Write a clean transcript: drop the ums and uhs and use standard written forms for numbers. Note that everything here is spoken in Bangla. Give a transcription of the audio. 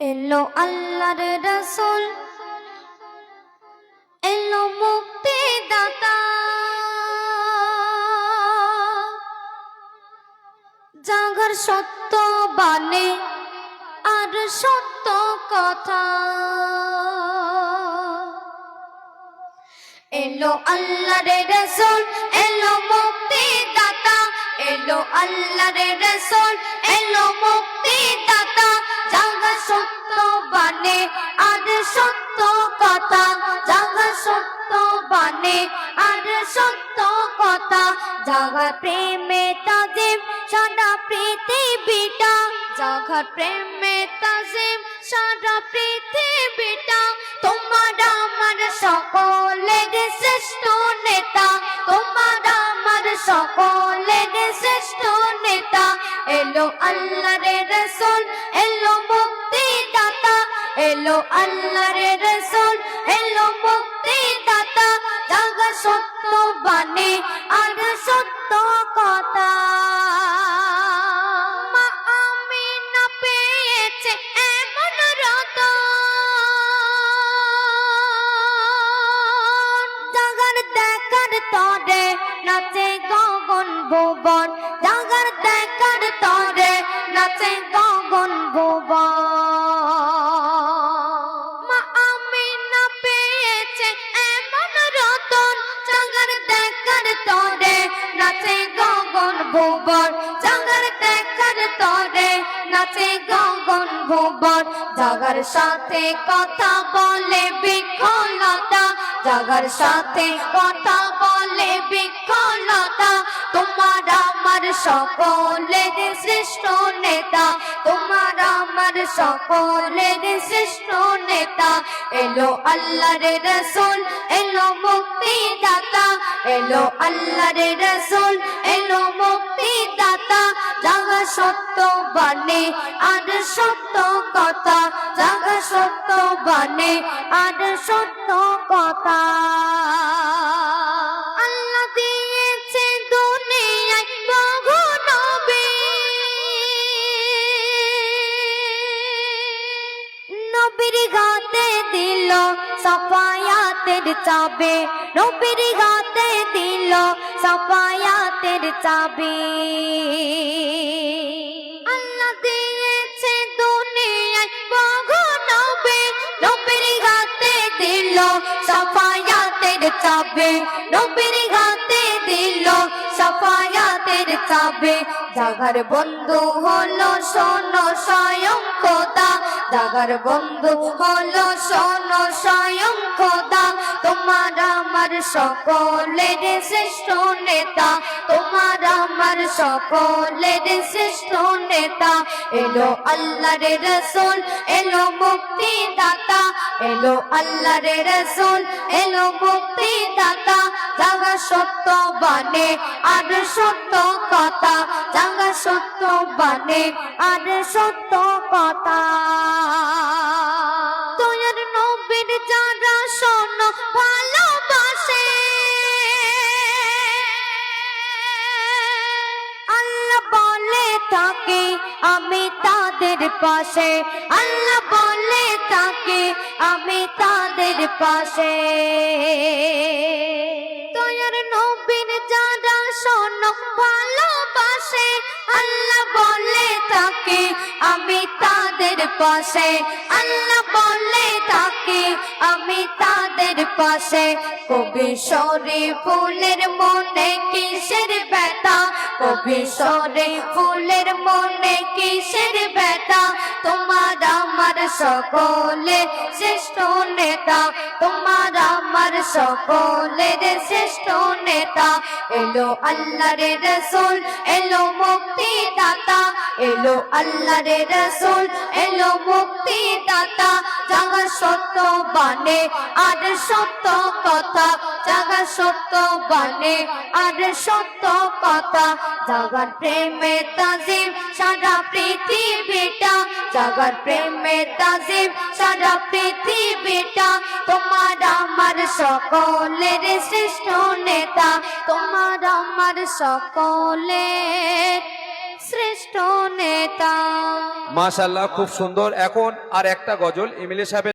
এলো আল্লাহর রাসূল, এলো মুক্তিদাতা, জাগার সত্য বাণী আর সত্য কথা। এলো আল্লাহর রাসূল, এলো মুক্তিদাতা, এলো আল্লাহর রাসূল, এলো মুক্তিদাতা, জাগার সত্য বাণী আর সত্য কথা, জাগার সত্য বাণী আর সত্য কথা। জাগার প্রেমে তাজিম সারা পৃথিবীটা, জাগার প্রেমে তাজিম সারা পৃথিবীটা। তোমার আমার সকলের শ্রেষ্ঠ নেতা, তোমার আমার সকলের শ্রেষ্ঠ নেতা। এলো আল্লাহর রাসূল, এলো মুক্তিদাতা, এলো আল্লাহর রাসূল, এলো মুক্তিদাতা, জাগার সত্য বাণী আর সত্য কথা। মা আমিনা পেয়েছে এমন রতন, জাগার দেখার তরে নাচে গগন ভুবন, জাগার দেখার তরে নাচে গগন ভুবন। মা আমিনা পেয়েছে এমন রতন, জাগার দেখার তরে নাচে গগন ভুবন, জাগার দেখার তরে নাচে গগন ভুবন। জাগার সাথে কথা বলে বিকলতা, জাগার সাথে কথা বলে বিকলতা। তোমার আমার সকলের শ্রেষ্ঠ নেতা, তোমার আমার সকলের শ্রেষ্ঠ নেতা। এলো আল্লাহর রাসূল, এলো মুক্তিদাতা, এলো আল্লাহর রাসূল, এলো মুক্তিদাতা, জাগার সত্য বাণী আর সত্য কথা, জাগার সত্য বাণী আর সত্য কথা। আল্লাহ দিয়েছে দুনিয়ায় বহু নবী, নবীর হাতে দিল সাফায়াতের চাবি, নবীর হাতে দিল সাফায়াতের চাবি। আল্লাহ দিয়েছে দুনিয়ায় বহু নবী, নবীর হাতে দিল সাফায়াতের চাবি, নবীর হাতে দিল সাফায়াতের চাবি। জাগার বন্ধু হলো শোনো স্বয়ং খোদা, জাগার বন্ধু হলো শোনো স্বয়ং খোদা। তোমার আমার সকলের শ্রেষ্ঠ নেতা, তোমার আমার সকলের শ্রেষ্ঠ নেতা। এলো আল্লাহর রাসূল, এলো মুক্তিদাতা, এলো আল্লাহর রাসূল, এলো মুক্তিদাতা, জাগার সত্য বাণী আর সত্য কথা, জাগার সত্য বাণী আর সত্য কথা। দয়ার নবীর যারা শোনো ভালোবাসে, আল্লাহ বলে থাকে আমি তাদের পাশে, আল্লাহ বলে থাকে আমি তাদের পাশে। দয়ার নবীর যারা শোনো ভালোবাসে, আল্লাহ বলে থাকে আমি তাদের পাশে, আল্লাহ বলে থাকে আমি তাদের পাশে। কবি শরীফুলের মনে কিসের ব্যথা, কবি শরীফুলের মনে কিসের ব্যথা। তোমার আমার সকলের শ্রেষ্ঠ নেতা, তোমার আমার সকলের শ্রেষ্ঠ নেতা। এলো আল্লাহর রাসূল, এলো মুক্তিদাতা, এলো আল্লাহর রাসূল, এলো মুক্তিদাতা, জাগার সত্য বাণী আর সত্য কথা, জাগার সত্য বাণী আর সত্য কথা। জাগার প্রেমে তাজিম সারা পৃথিবীটা, জাগার প্রেমে তাজিম সারা পৃথিবীটা। তোমার আমার সকলের শ্রেষ্ঠ নেতা, তোমার আমার সকলের শ্রেষ্ঠ নেতা। মাশাআল্লাহ, খুব সুন্দর। এখন আর একটা গজল এমএলএ সাহেব